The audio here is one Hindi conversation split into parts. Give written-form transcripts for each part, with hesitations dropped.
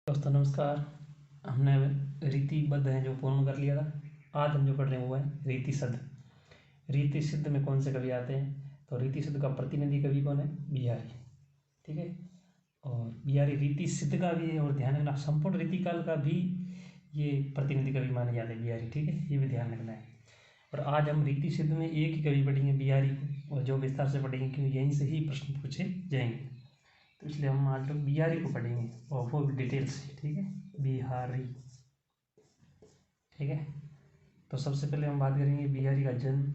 दोस्तों नमस्कार। हमने रीतिबद्ध है जो पूर्ण कर लिया था। आज हम जो पढ़ रहे हैं वो है रीति सिद्ध। रीति सिद्ध में कौन से कवि आते हैं? तो रीति सिद्ध का प्रतिनिधि कवि कौन है? बिहारी। ठीक है। और बिहारी रीति सिद्ध का भी है, और ध्यान रखना संपूर्ण रीतिकाल का भी ये प्रतिनिधि कवि माने जाते हैं बिहारी। ठीक है, ये भी ध्यान रखना है। और आज हम रीति सिद्ध में एक ही कवि पढ़ेंगे, बिहारी को, और जो विस्तार से पढ़ेंगे क्योंकि यहीं से ही प्रश्न पूछे जाएंगे। तो इसलिए हम आज लोग बिहारी को पढ़ेंगे और वो डिटेल से। ठीक है, बिहारी। ठीक है, तो सबसे पहले हम बात करेंगे बिहारी का जन्म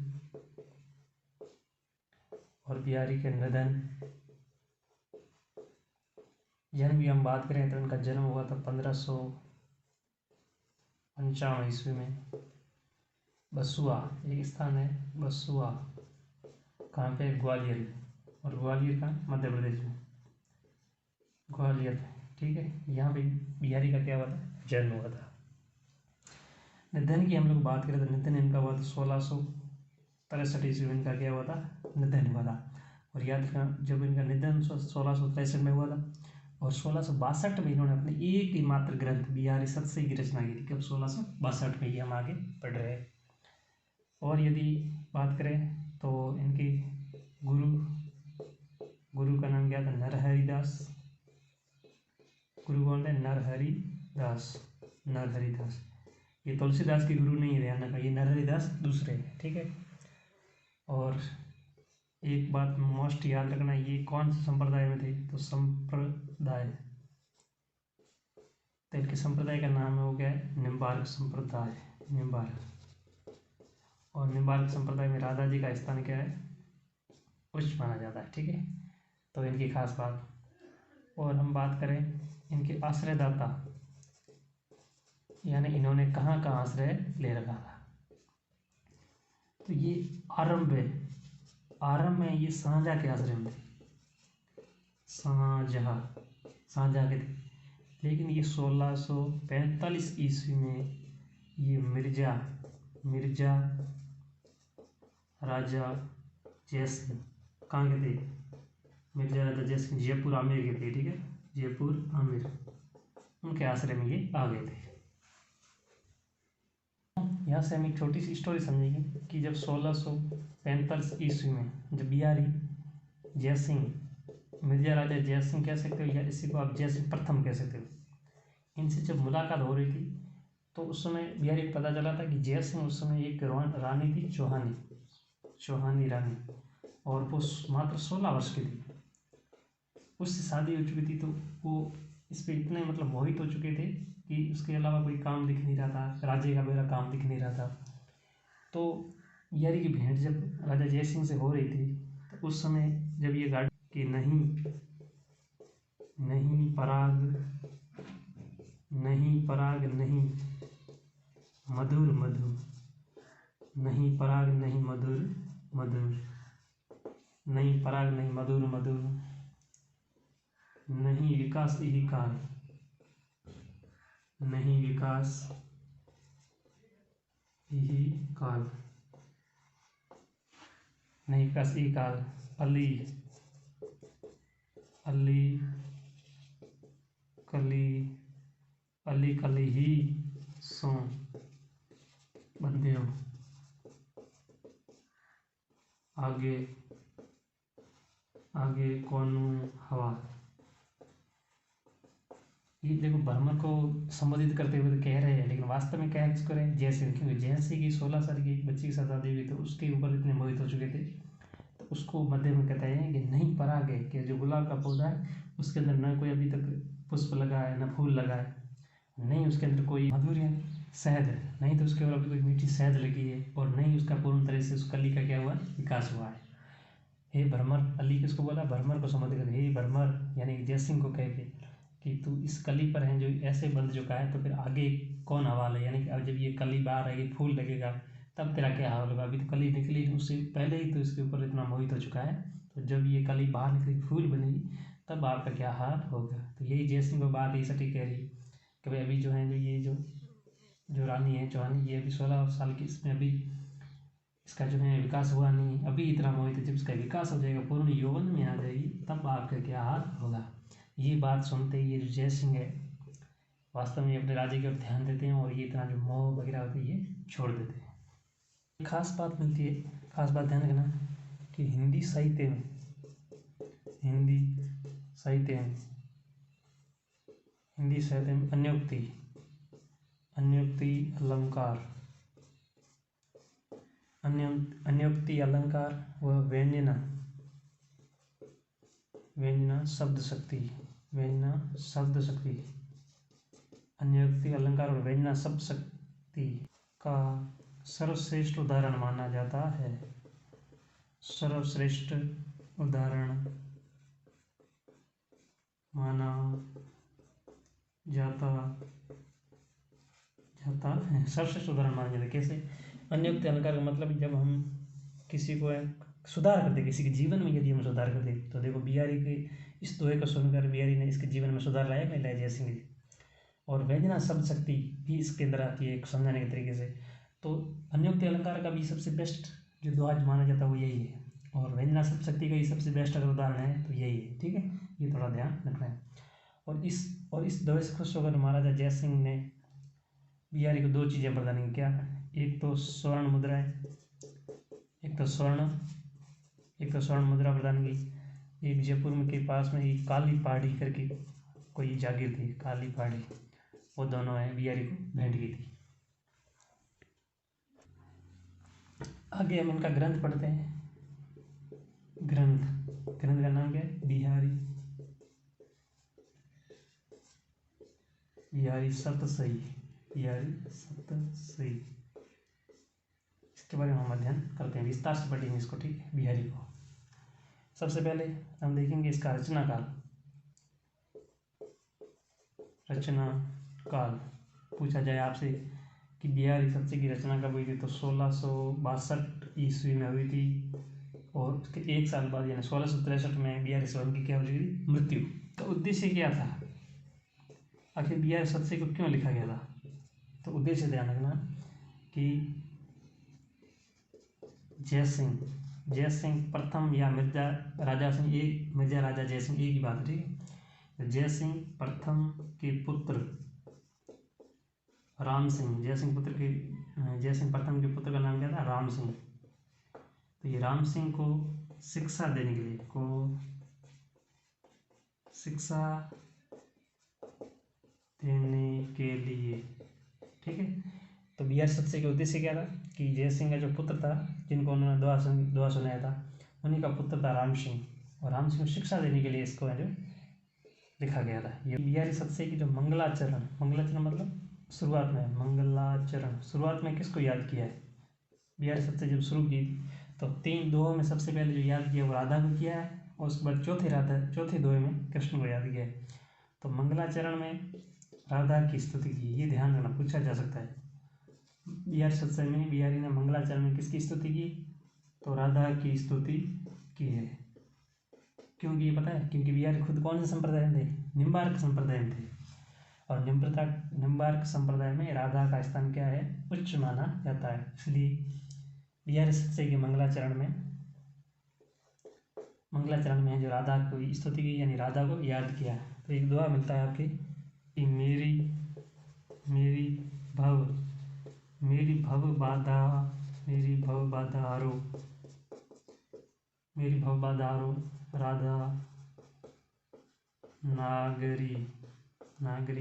और बिहारी के निधन। जन्म की हम बात करें तो इनका जन्म हुआ था 1555 ईस्वी में। बसुआ एक स्थान है, बसुआ कहाँ पे? ग्वालियर। और ग्वालियर का मध्य प्रदेश में, ग्वालियर। ठीक है, यहाँ पे बिहारी का क्या हुआ था? जन्म हुआ था। निधन की हम लोग बात करें तो निधन इनका हुआ था 1663 ईस्वी में। इनका क्या हुआ था? निधन हुआ था। और याद रखना, जब इनका निधन 1663 में हुआ था और 1662 में इन्होंने अपने एक ही मात्र ग्रंथ बिहारी सत्सई की रचना की थी। कब? 1662 में। ये हम आगे पढ़ रहे हैं। और यदि बात करें तो इनके गुरु का नाम क्या था? नरहरिदास। गुरु कौन है? नरहरिदास। नरहरिदास। ये तुलसीदास के गुरु नहीं है, ध्यान रखना, ये नरहरिदास दूसरे हैं। ठीक है। और एक बात मोस्ट याद रखना, ये कौन से संप्रदाय में थे? तो संप्रदाय, तो इनके संप्रदाय का नाम हो गया है निम्बार्क संप्रदाय। निम्बार्क। और निम्बार्क संप्रदाय में राधा जी का स्थान क्या है? उच्च माना जाता है। ठीक है, तो इनकी खास बात। और हम बात करें इनके आश्रयदाता, यानी इन्होंने कहाँ कहाँ आश्रय ले रखा था? तो ये आरंभ में ये शाहजहाँ के आश्रय में थे। शाहजहाँ के थे। लेकिन ये 1645 ईस्वी में ये मिर्जा राजा जयसिंह कहाँ के थे? मिर्जा राजा जयसिंह जयपुर आमेर के थे। ठीक है, जयपुर आमेर, उनके आश्रय में ये आ गए थे। यहाँ से हम एक छोटी सी स्टोरी समझेंगे कि जब 1645 ईस्वी में जब बिहारी जयसिंह, मिर्जा राजा जयसिंह कह सकते हो या इसी को आप जयसिंह प्रथम कह सकते हो, इनसे जब मुलाकात हो रही थी तो उस समय बिहारी को पता चला था कि जयसिंह उस समय एक रानी थी, चौहानी रानी, और वो मात्र 16 वर्ष की थी। उससे शादी हो चुकी थी। तो वो इस पर इतने मोहित हो चुके थे कि उसके अलावा कोई काम दिख नहीं रहा था, राज्य का मेरा काम दिख नहीं रहा था। तो बिहारी की भेंट जब राजा जयसिंह से हो रही थी तो उस समय जब ये गाड़ी कि नहीं पराग नहीं मधुर मधुर, नहीं पराग नहीं मधुर मधुर, नहीं पराग नहीं मधुर मधुर, नहीं विकास यही काल, नहीं विकास यही काल, नहीं विकास यही काल, अली कली ही सो बंदे आगे कौन हवा। ये देखो, भ्रमर को संबोधित करते हुए तो कह रहे हैं, लेकिन वास्तव में क्या है किसको रहे? जयसिंह। क्योंकि जयसिंह की 16 साल की बच्ची के साथ शादी हुई तो उसके ऊपर इतने मोहित हो चुके थे। तो उसको मध्य में कहते हैं कि नहीं पराग है, कि जो गुलाब का पौधा है उसके अंदर न कोई अभी तक पुष्प लगा है, न फूल लगा है, नहीं उसके अंदर कोई माधुर्य शहद है, नहीं तो उसके ऊपर अभी कोई मीठी शहद लगी है, और नहीं उसका पूर्ण तरह से उस कली का क्या हुआ? विकास हुआ है। हे भ्रमर, अली किसको बोला? भ्रमर को संबोधित कर, हे भ्रमर, यानी जयसिंह को कह के कि तू इस कली पर है जो ऐसे बंध चुका है, तो फिर आगे कौन हवाल है? यानी कि अब जब ये कली बाहर आएगी, फूल लगेगा, तब तेरा क्या हाल होगा? अभी तो कली निकली, उससे पहले ही तो इसके ऊपर इतना मोहित हो चुका है। तो जब ये कली बाहर निकली, फूल बनेगी, तब आपका क्या हाल होगा? तो यही जयसिंह को बात ये सटीक कह रही कि भाई अभी जो है जो रानी है चौहानी, ये अभी 16 साल की, इसमें अभी इसका जो है विकास हुआ नहीं, अभी इतना मोहित है। जब इसका विकास हो जाएगा, पूर्ण यौवन में आ जाएगी, तब आपका क्या हाल होगा? ये बात सुनते ही ये जो जयसिंह है वास्तव में अपने राज्य की ओर ध्यान देते हैं और ये इतना जो मोह वगैरह होती है ये छोड़ देते हैं। खास बात मिलती है, खास बात ध्यान रखना कि हिंदी साहित्य में अन्योक्ति अलंकार व व्यंजना शब्द शक्ति अन्योक्ति अलंकार और व्यंजना शब्द शक्ति का सर्वश्रेष्ठ उदाहरण माना जाता है। सर्वश्रेष्ठ उदाहरण माना जाता है। सर्वश्रेष्ठ उदाहरण माना जाता है। कैसे? अन्योक्ति अलंकार का मतलब जब हम किसी को सुधार करते, किसी के जीवन में यदि हम सुधार करते, तो देखो बिहारी के इस दोहे को सुनकर बिहारी ने इसके जीवन में सुधार लाया नहीं लाया जयसिंह जी। और व्यंजना शब्द शक्ति भी इसके अंदर आती है एक समझाने के तरीके से। तो अन्योक्ति अलंकार का भी सबसे बेस्ट जो दोहा माना जाता है वो यही है, और व्यंजना शब्द शक्ति का ही सबसे बेस्ट अगर उदाहरण है तो यही है। ठीक है, ये थोड़ा ध्यान रखना है। और इस दोहे से खुश होकर महाराजा जयसिंह ने बिहारी को 2 चीज़ें प्रदान की। क्या? एक तो स्वर्ण मुद्रा प्रदान की। एक जयपुर में के पास में ही काली पहाड़ी करके कोई जागीर थी, काली पहाड़ी, वो दोनों है बिहारी को भेंट की थी। आगे हम इनका ग्रंथ पढ़ते हैं। ग्रंथ का नाम क्या है? बिहारी सप्तसई। इसके बारे में हम अध्ययन करते हैं, विस्तार से पढ़ेंगे इसको। ठीक है, बिहारी को सबसे पहले हम देखेंगे इसका रचना काल। पूछा जाए आपसे कि बिहारी सत्य की रचना कब हुई थी, तो 1662 ईस्वी में हुई थी, और उसके 1 साल बाद यानी 1663 में बिहारी स्वयं की क्या हो गई थी? मृत्यु। तो उद्देश्य क्या था? आखिर बिहारी सत्य को क्यों लिखा गया था? तो उद्देश्य ध्यान रखना कि जयसिंह प्रथम या मिर्जा राजा जयसिंह एक ही बात है। ठीक है, जयसिंह प्रथम के पुत्र राम सिंह, जयसिंह प्रथम के पुत्र का नाम क्या था? राम सिंह। तो ये राम सिंह को शिक्षा देने के लिए ठीक है, तो बिहारी सत्य का उद्देश्य क्या था कि जयसिंह का जो पुत्र था, जिनको उन्होंने दोहा सुनाया था, उन्हीं का पुत्र था राम सिंह, और राम सिंह को शिक्षा देने के लिए इसको जो लिखा गया था। ये बिहारी सत्य की जो मंगलाचरण मतलब शुरुआत में किसको याद किया है? बिहारी सत्य जब शुरू की तो 3 दोहों में सबसे पहले जो याद किया वो राधा को किया है, और उसके बाद चौथे दोहे में कृष्ण को याद किया है। तो मंगलाचरण में राधा की स्तुति की, ये ध्यान रखना, पूछा जा सकता है। बिहारी सत्य में बिहारी ने मंगलाचरण में किसकी स्तुति की? तो राधा की स्तुति की है। क्योंकि ये पता है, क्योंकि बिहारी खुद कौन से संप्रदाय में थे? निम्बार्क संप्रदाय में थे, और निम्बार्क संप्रदाय में राधा का स्थान क्या है? उच्च माना जाता है। इसलिए बिहारी सत्य के मंगलाचरण में जो राधा को स्तुति की, यानी राधा को याद किया। तो एक दुआ मिलता है आपके कि मेरी भव बाधा हारो राधा नागरी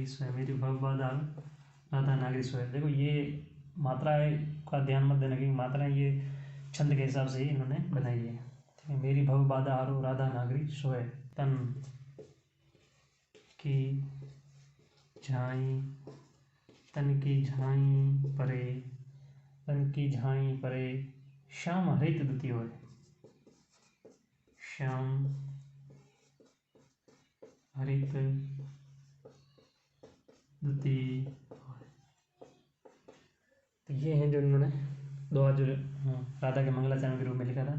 स्वयं। मेरी भव बाधा राधा नागरी स्वयं। देखो ये मात्राएं का ध्यान मत देना, क्योंकि मात्राएं ये छंद के हिसाब से ही इन्होंने बनाई है। ठीक है, मेरी भव बाधा हारो राधा नागरी स्वयं। तन की झाई परे श्याम हरित दुती होय। श्याम हरित दुती। तो ये हैं जो इन्होंने दोहा जो राधा के मंगलाचरण के रूप में लिखा था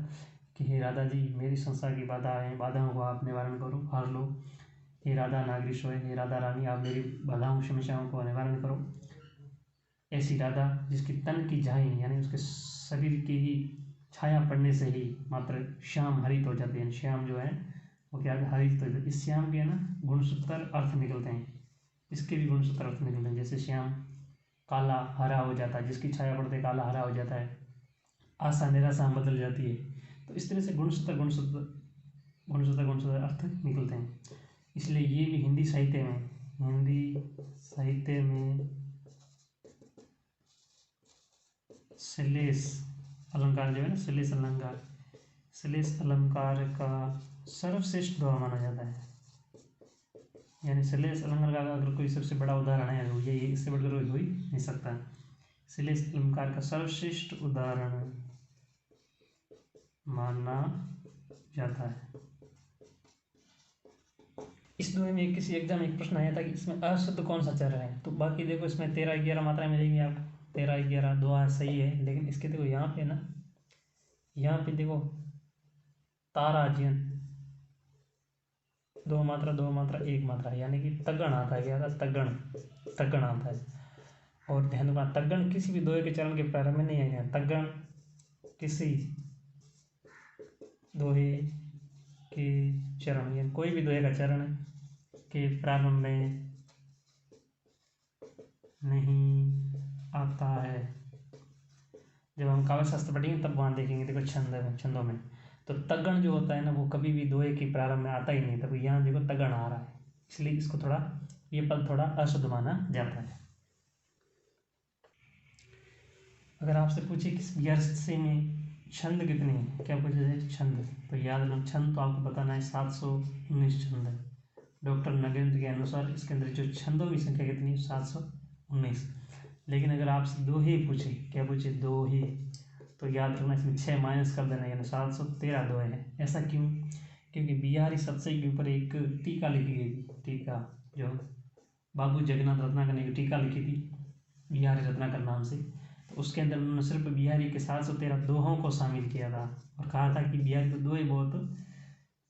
कि हे राधा जी, मेरी संसार की बाधाओं को आप निवारण करो, हार लो। हे राधा नागरी सोए, हे राधा रानी, आप मेरी बाधाओं समस्याओं को निवारण करो। ऐसी राधा जिसकी तन की झाई यानी उसके शरीर की ही छाया पड़ने से ही मात्र श्याम हरित हो जाते हैं। श्याम जो है वो क्या हरित हो जाते। इस श्याम के ना गुणसूत्र अर्थ निकलते हैं। इसके भी गुणसूत्र अर्थ निकलते हैं। जैसे श्याम काला हरा हो जाता है, जिसकी छाया पड़ते काला हरा हो जाता है। आशा निराशा में बदल जाती है। तो इस तरह से गुणसूत्र गुणसूत्र गुणसूत्र गुणसूत्र अर्थ निकलते हैं। इसलिए ये भी हिंदी साहित्य में श्लेष अलंकार जो है ना, श्लेष अलंकार का सर्वश्रेष्ठ दोहा माना जाता है। यानी श्लेष अलंकार का अगर कोई सबसे बड़ा उदाहरण है तो ये इससे बढ़कर कोई हो ही नहीं सकता। श्लेष अलंकार का सर्वश्रेष्ठ उदाहरण माना जाता है। इस दोहे में किसी एग्जाम में एक प्रश्न आया था कि इसमें अशुद्ध कौन सा चर है। तो बाकी देखो इसमें 13-11 मात्रा मिलेगी आपको, 13-11 दोहा सही है। लेकिन इसके देखो यहाँ पे ना, यहाँ पे देखो तारा जियन दो मात्रा एक मात्रा, यानी कि तगण आता है। क्या आता है? तगण आता है। और ध्यान रखना, तगण किसी भी दोहे के चरण के प्रारंभ में नहीं आएगा। तगण किसी दोहे के चरण, या कोई भी दोहे का चरण के प्रारंभ में नहीं आता है। जब हम काव्य शास्त्र पढ़ेंगे तब वहाँ देखेंगे। देखो छंदों में तो तगण जो होता है ना, वो कभी भी दोहे के प्रारंभ में आता ही नहीं। तब यहाँ देखो तगण आ रहा है, इसलिए इसको थोड़ा, ये पद थोड़ा अशुद्ध माना जाता है। अगर आपसे पूछे कि व्यवस्था में छंद कितने हैं, क्या पूछे जाए? छंद। तो याद रखना, छंद तो आपको बताना है 719 छंद है। डॉक्टर नगेंद्र के अनुसार इसके अंदर जो छंदों की संख्या कितनी है? 719। लेकिन अगर आपसे दोहे पूछे, क्या पूछे? दोहे, तो याद रखना इसमें 6 माइनस कर देना, यानी 713 दोहे हैं। ऐसा क्यों? क्योंकि बिहारी सतसई के ऊपर एक टीका लिखी गई थी। टीका जो बाबू जगन्नाथ रत्नाकर ने टीका लिखी थी बिहारी रत्नाकर नाम से, तो उसके अंदर उन्होंने सिर्फ बिहारी के 713 दोहों को शामिल किया था और कहा था कि बिहारी को दोहे बहुत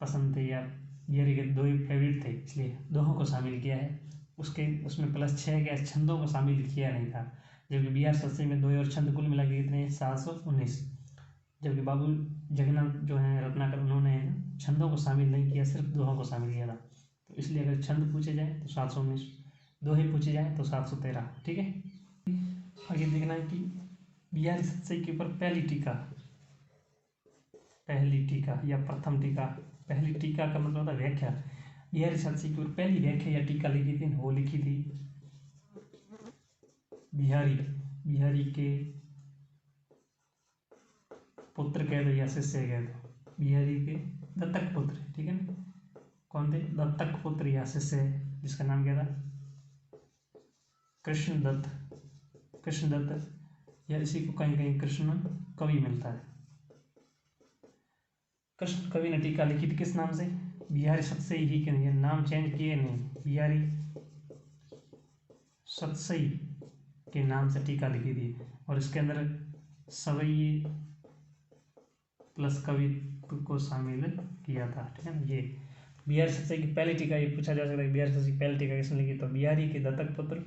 पसंद थे, या बिहारी के दोहे फेवरेट थे, इसलिए दोहों को शामिल किया है। उसमें +6 के छंदों को शामिल किया नहीं था। जबकि बिहार सतसई में दोहे और छंद कुल मिला के कितने? 719। जबकि बाबू जगन्नाथ जो हैं रत्नाकर, उन्होंने छंदों को शामिल नहीं किया, सिर्फ दोहों को शामिल किया था। तो इसलिए अगर छंद पूछे जाए तो 719, दोहे पूछे जाए तो 713। ठीक है। आगे देखना है कि बिहारी सतसई के ऊपर पहली टीका या प्रथम टीका। पहली टीका का मतलब होता है व्याख्या। बिहारी सतसई के ऊपर पहली व्याख्या या टीका लिखी थी, वो लिखी थी बिहारी के पुत्र कह दो या शिष्य कह दो, बिहारी के दत्तक पुत्र, ठीक है ना? कौन थे? दत्तक पुत्र या शिष्य, जिसका नाम क्या था? कृष्णदत्त, या इसी को कहीं कहीं कृष्ण कवि मिलता है। कृष्ण कवि ने टीका लिखी थी किस नाम से? बिहारी सतसई ही के, नहीं नाम चेंज किए नहीं, बिहारी सतसई के नाम से टीका लिखी थी। और इसके अंदर सवई प्लस कवित्व को शामिल किया था। ठीक है ना? ये बिहारी सतसई की पहली टीका, ये पूछा जा सकता है बिहारी सतसई की पहली टीका किसने लिखी? तो बिहारी के दत्तक पुत्र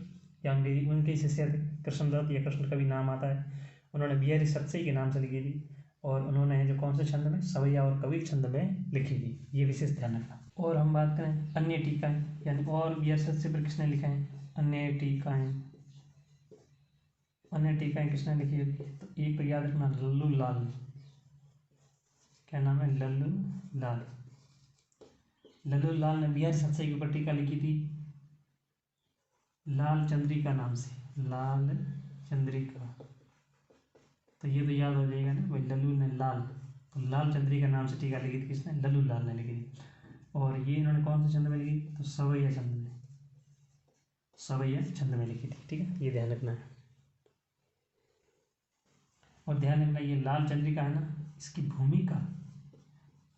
या उनके शिष्य थे, कृष्णदत्त या कृष्ण कवि नाम आता है, उन्होंने बिहारी सतसई के नाम से लिखी थी। और उन्होंने जो कौन से छंद में? सवैया और कवि छंद में लिखी थी। ये विशेष ध्यान रखना। और हम बात करें अन्य टीकाएं, यानी और बिहारी सतसई पर किसने लिखा है? अन्य टीकाएं किसने लिखी है? तो एक तो याद रखना, लल्लू लाल। क्या नाम है? लल्लू लाल ने बिहारी सतसई के ऊपर टीका लिखी थी लाल चंद्रिका नाम से, लाल चंद्रिका। तो ये तो याद हो जाएगा ना भाई, लल्लू ने लाल, तो लाल चंद्रिका नाम से टीका लिखी थी किसने? लल्लू लाल ने लिखी थी। और ये इन्होंने कौन से छंद में लिखी? तो सवैया छंद में लिखी थी। ठीक है, ये ध्यान रखना है। और ध्यान रखना, ये लाल चंद्रिका है ना, इसकी भूमिका,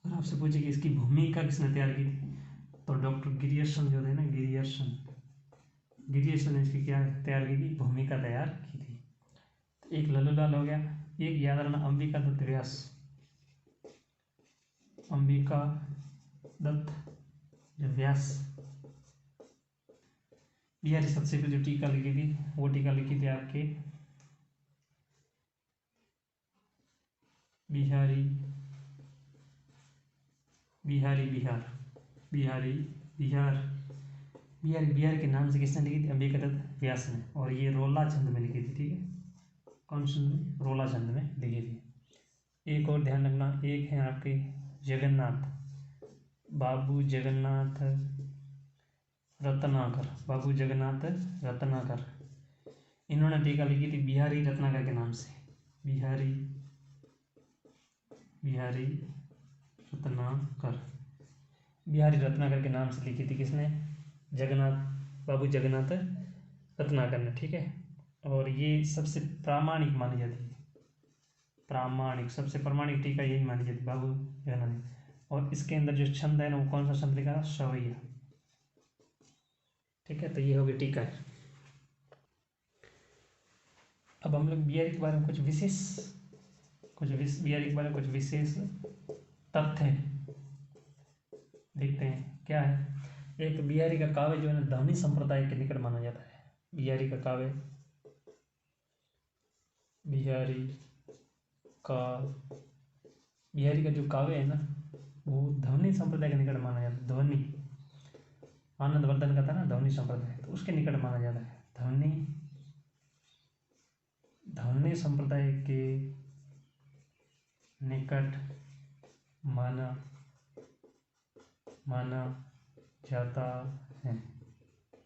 अगर आपसे पूछे कि इसकी भूमिका किसने तैयार की थी, तो डॉक्टर गिरियर्सन जो थे ना, गिरियर्सन ने इसकी क्या तैयार की थी? भूमिका तैयार की थी। तो एक लल्लू लाल हो गया। एक याद रखना, अंबिका दत्त व्यास बिहारी सतसई पे जो टीका लिखी थी, वो टीका लिखी थी आपके बिहारी बिहार बिहारी के नाम से किसने लिखी थी? अंबिका दत्त व्यास ने। और ये रोला छंद में लिखी थी, ठीक है। कौन छंद में? रोला छंद में लिखी थी। एक और ध्यान रखना, एक है आपके जगन्नाथ, बाबू जगन्नाथ रत्नाकर, बाबू जगन्नाथ रत्नाकर। इन्होंने टीका लिखी थी बिहारी रत्नाकर के नाम से, बिहारी रत्नाकर, बिहारी रत्नाकर के नाम से लिखी थी किसने? जगन्नाथ, बाबू जगन्नाथ रत्नाकर ने, ठीक है। और ये सबसे प्रामाणिक मानी जाती है, प्रामाणिक, सबसे प्रामाणिक टीका यही मानी जाती है, बाबू जगन्नाथ ने। और इसके अंदर जो छंद है ना, वो कौन सा छंद लिखा? सवैया, ठीक है। तो ये हो गया टीका है। अब हम लोग बिहारी के बारे में बिहारी के बारे में कुछ विशेष तथ्य देखते हैं। क्या है? एक बिहारी का काव्य जो है ना, ध्वनि संप्रदाय के निकट माना जाता है। बिहारी का काव्य, बिहारी का जो काव्य है ना, वो ध्वनि संप्रदाय के निकट माना जाता है। ध्वनि, आनंद वर्धन का था ना ध्वनि संप्रदाय, तो उसके निकट माना जाता है। ध्वनि संप्रदाय के निकट माना जाता है,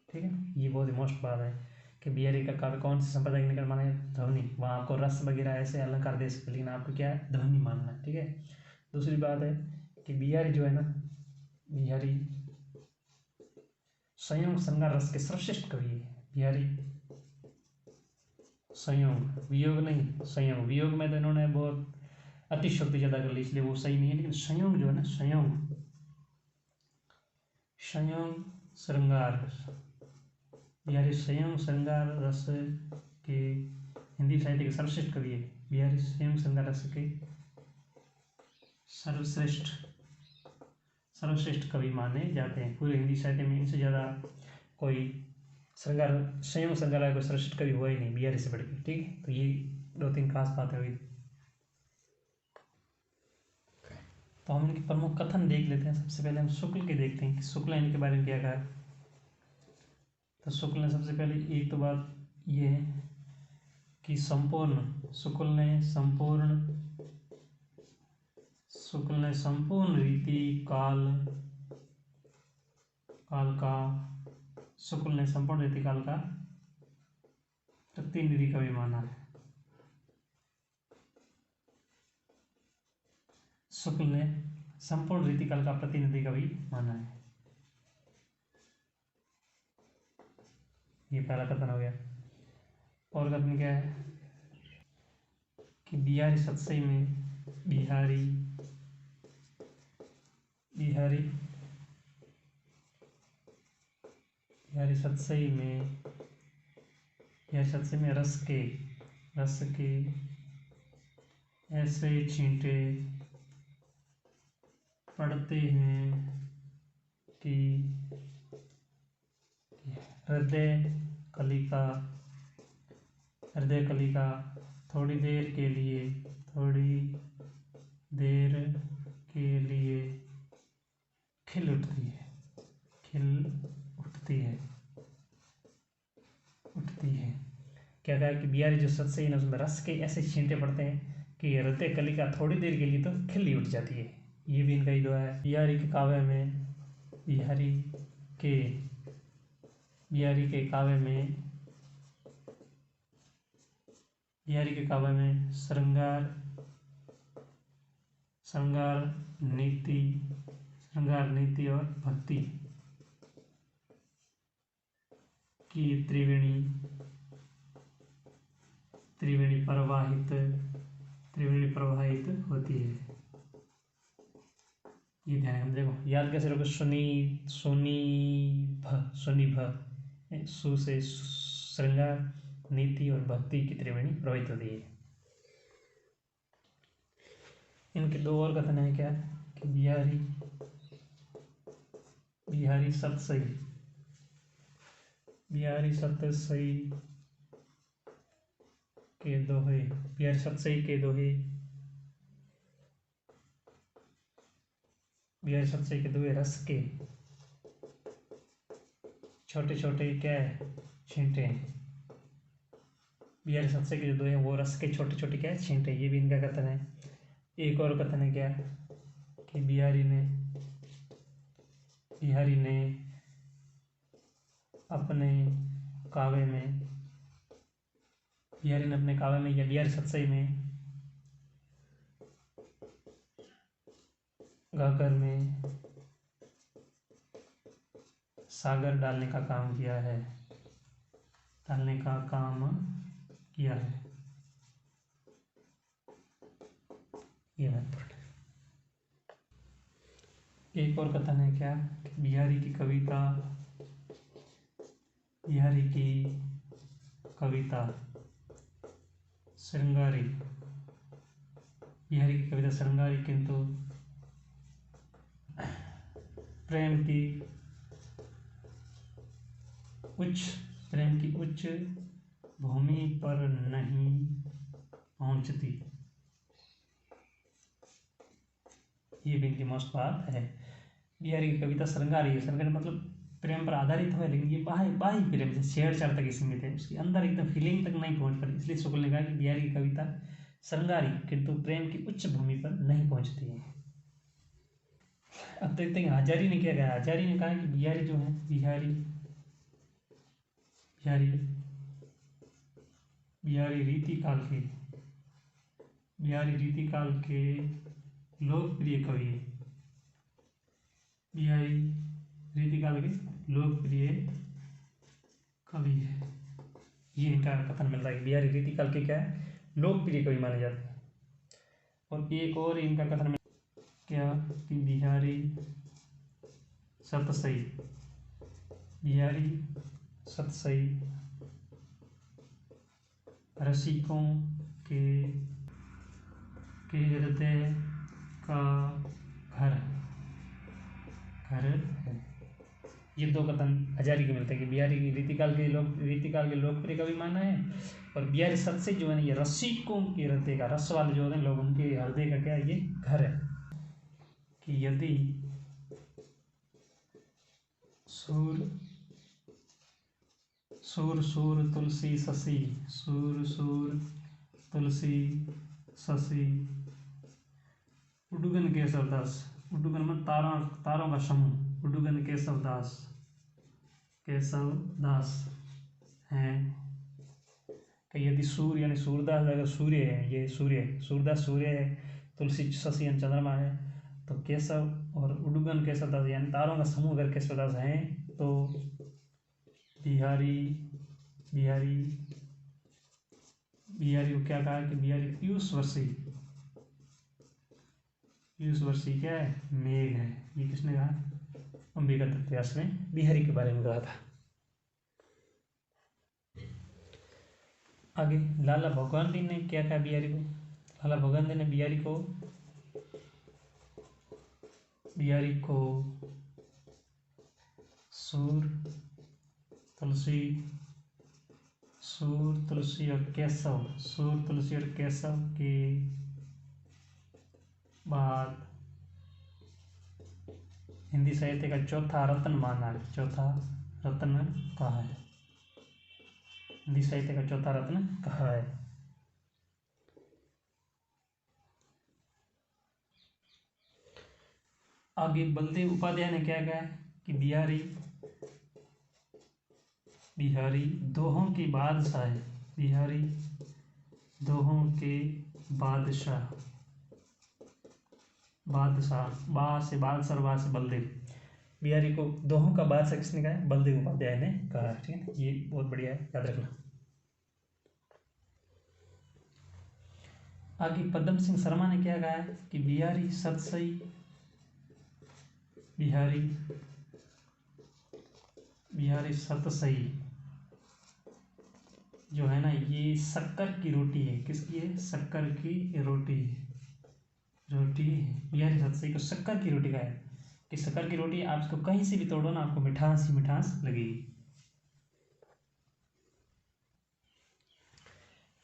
ठीक है। ये बहुत ही मोस्ट बात है कि बिहारी का काव्य कौन से संप्रदाय के निकट माना है? ध्वनि। वहाँ आपको रस वगैरह ऐसे अलंकार दे सकते, लेकिन आपको क्या है? ध्वनि मानना है, ठीक है। दूसरी बात है कि बिहारी जो है ना, बिहारी संयोग श्रृंगार रस के सर्वश्रेष्ठ कवि है। बिहारी संयोग, वियोग नहीं, संयोग। वियोग में तो इन्होंने बहुत अतिशयोक्ति ज्यादा कर ली, इसलिए वो सही नहीं है। लेकिन संयोग जो है ना, संयोग श्रृंगार, बिहारी संयोग श्रृंगार रस के हिंदी साहित्य के सर्वश्रेष्ठ कवि है। बिहारी संयोग श्रृंगार रस के सर्वश्रेष्ठ कवि माने जाते हैं। पूरे हिंदी साहित्य में इनसे ज़्यादा कोई संयोग श्रृंगार का कोई सर्वश्रेष्ठ कवि हुआ ही नहीं बिहारी से बढ़ के, ठीक है। तो ये दो तीन खास बातें हुई। तो हम इनके प्रमुख कथन देख लेते हैं। सबसे पहले हम शुक्ल के देखते हैं कि शुक्ल ने इनके बारे में क्या कहा। तो शुक्ल ने सबसे पहले एक तो बात ये है कि शुक्ल ने संपूर्ण रीति काल का प्रतिनिधि कवि माना है। शुक्ल ने संपूर्ण रीतिकाल का प्रतिनिधि कवि माना है। ये पहला कथन हो गया। और कथन क्या है कि बिहारी सतसई में रस के ऐसे छींटे पड़ते हैं कि हृदय कलिका थोड़ी देर के लिए खिल उठती है। क्या कहा कि बिहारी जो सत्सई है उसमें रस के ऐसे छींटे पड़ते हैं कि हृदय कलिका थोड़ी देर के लिए तो खिल ही उठ जाती है। ये भी इनका ही दुआ है। बिहारी के काव्य में श्रृंगार नीति और भक्ति की त्रिवेणी प्रवाहित होती है। ये ध्यान देखो, याद कैसे रखो? सुनिभ सु से श्रृंगार, नीति और भक्ति की त्रिवेणी प्रवाहित होती है। इनके दो और कथन है क्या कि बिहारी सतसई के दोहे रस के छोटे छोटे क्या है, छींटे हैं। बिहारी सत्से के जो दो हैं वो रस के छोटे छोटे क्या है, छींटे। ये भी इनका कथन है। एक और कथन है क्या, कि बिहारी ने अपने काव्य में, बिहारी ने अपने काव्य में या बिहारी सत्सई में गागर में सागर डालने का काम किया है, ये महत्वपूर्ण है। एक और कथन है क्या, बिहारी की कविता श्रृंगारी, किंतु प्रेम की उच्च भूमि पर नहीं पहुंचती। ये भी इनकी मोस्ट बात है। बिहारी की कविता श्रृंगारी है, श्रृंगारी मतलब प्रेम पर आधारित है, लेकिन ये बाह्य प्रेम से छेड़छाड़ तक सीमित है, उसके अंदर एकदम फीलिंग तक नहीं पहुंच पाती। इसलिए शुक्ल ने कहा कि बिहारी की कविता श्रृंगारी किंतु प्रेम की उच्च भूमि पर नहीं पहुंचती है। अब देखते हैं हजारी ने क्या कहा। हजारी ने कहा कि बिहारी जो है, बिहारी रीतिकाल के लोकप्रिय कवि है। बिहारी रीतिकाल के लोकप्रिय कवि है। ये इनका कथन मिल रहा है कि बिहारी रीतिकाल के क्या है, लोकप्रिय कवि माने जाते हैं। और एक और इनका कथन क्या, कि बिहारी सतसई रसिकों के हृदय का घर है। ये दो कथन हजारी के मिलते हैं कि बिहारी की रीतिकाल के लोकप्रिय कवि माना है, और बिहारी सतसई जो है ना, ये रसिकों के हृदय का, रस वाले जो होते हैं लोग, उनके हृदय का क्या, ये घर है। कि यदि सूर तुलसी शशि उडुगन केशवदास, उडुगन में तारों का समूह, उडुगन केशवदास हैं। कि यदि सूर्य यानी सूरदास अगर सूर्य है, ये सूरदास सूर्य है, तुलसी शशि यानी चंद्रमा है, तो केशव और उडुगन केशवदास यानी तारों का समूह अगर केशवदास हैं, तो बिहारी को क्या कहा कि बिहारी पीयूष वर्षी क्या है, मेघ है। ये किसने कहा, अंबिका दत्त व्यास ने बिहारी के बारे में कहा था। आगे लाला भगवानदी ने क्या कहा बिहारी को। लाला भगवानदी ने बिहारी को सूर तुलसी और केशव के बाद हिंदी साहित्य का चौथा रत्न माना है, कहा है। हिंदी साहित्य का चौथा रत्न कहा है। आगे बलदेव उपाध्याय ने क्या कहा कि बिहारी दोहों के बादशाह है। बिहारी दोहों के बादशाह, बा से बलदेव। बिहारी को दोहों का बादशाह किसने कहा है, बलदेव उपाध्याय ने कहा। ठीक है, ये बहुत बढ़िया है, याद रखना। आगे पद्म सिंह शर्मा ने क्या कहा कि बिहारी सतसई जो है ना, ये शक्कर की रोटी है। किसकी है, शक्कर की रोटी बिहारी सतसई को शक्कर की रोटी का है, कि शक्कर की रोटी आप इसको कहीं से भी तोड़ो ना, आपको मिठास ही मिठास लगेगी।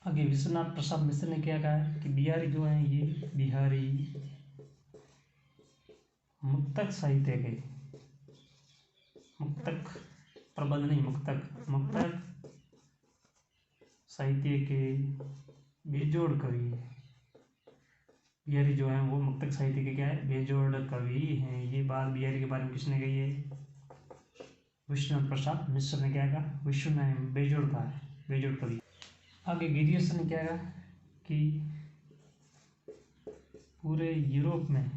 आगे विश्वनाथ प्रसाद मिश्र ने क्या कहा कि बिहारी जो है, ये बिहारी मुक्तक साहित्य के, मुक्तक प्रबंध नहीं, मुक्तक। मुक्तक साहित्य के बेजोड़ कवि। बिहारी जो है वो मुक्तक साहित्य के क्या है, बेजोड़ कवि हैं। ये बात बिहारी के बारे में किसने कही है, विश्वनाथ प्रसाद मिश्र ने क्या कहा, विश्व ने बेजोड़ कहा है, बेजोड़ कवि। आगे गिरियस ने क्या कहा कि पूरे यूरोप में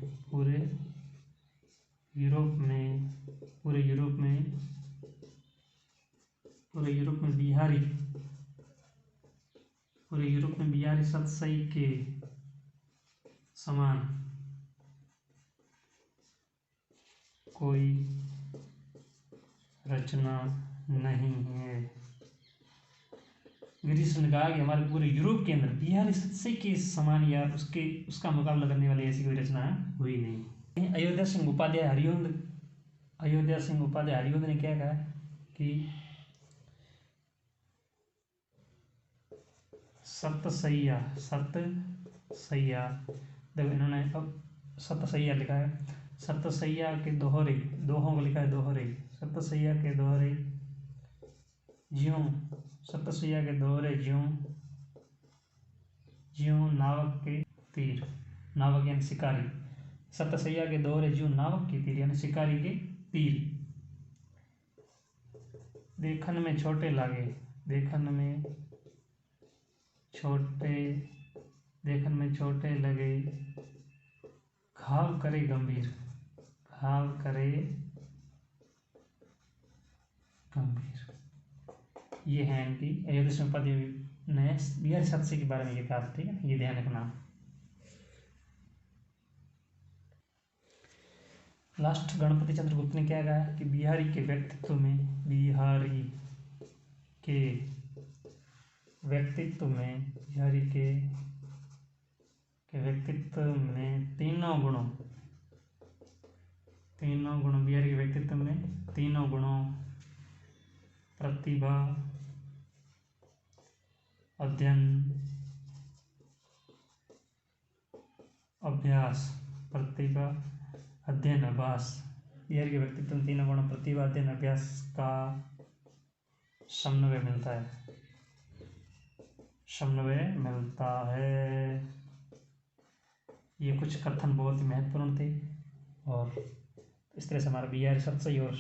बिहारी सतसई के समान कोई रचना नहीं है। गिरीश ने कहा कि हमारे पूरे यूरोप के अंदर बिहारी सतसई के समान या उसका मुकाबला करने वाली ऐसी कोई रचना हुई नहीं। अयोध्या सिंह उपाध्याय हरिओंद ने क्या कहा कि सतसैया, देखो इन्होंने अब सतसैया लिखा है, सतसैया के दोहरे, दोहों को लिखा है दोहरे, सतसैया के दोहरे ज्यों, सतसैया के दोहरे ज्यों नावक के तीर, नावक यानी शिकारी, सतसैया के दोहरे ज्यों नावक के तीर यानी शिकारी के तीर, देखन में छोटे लागे, लगे, घाव करे गंभीर, ये है इनकी अयोध्या सिंह उपाध्याय ने बिहारी सतसई के बारे में ये कहा था। ठीक है, ये ध्यान रखना। लास्ट गणपति चंद्रगुप्त ने क्या कहा कि बिहारी के व्यक्तित्व में तीनों गुणों प्रतिभा, अध्ययन, अभ्यास, बिहारी के व्यक्तित्व में तीनों गुणों प्रतिभा, अध्ययन, अभ्यास का समन्वय मिलता है। ये कुछ कथन बहुत ही महत्वपूर्ण थे और इस तरह से हमारा बिहारी सतसई और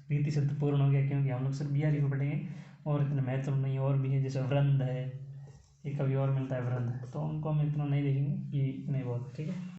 रीति सिद्ध पूर्ण हो गया, क्योंकि हम लोग सिर्फ बिहारी को पढ़ेंगे और इतने महत्वपूर्ण नहीं, और भी है जैसे वृंद है, एक कभी और मिलता है वृंद, तो उनको हम इतना नहीं देखेंगे, ये इतने बहुत। ठीक है।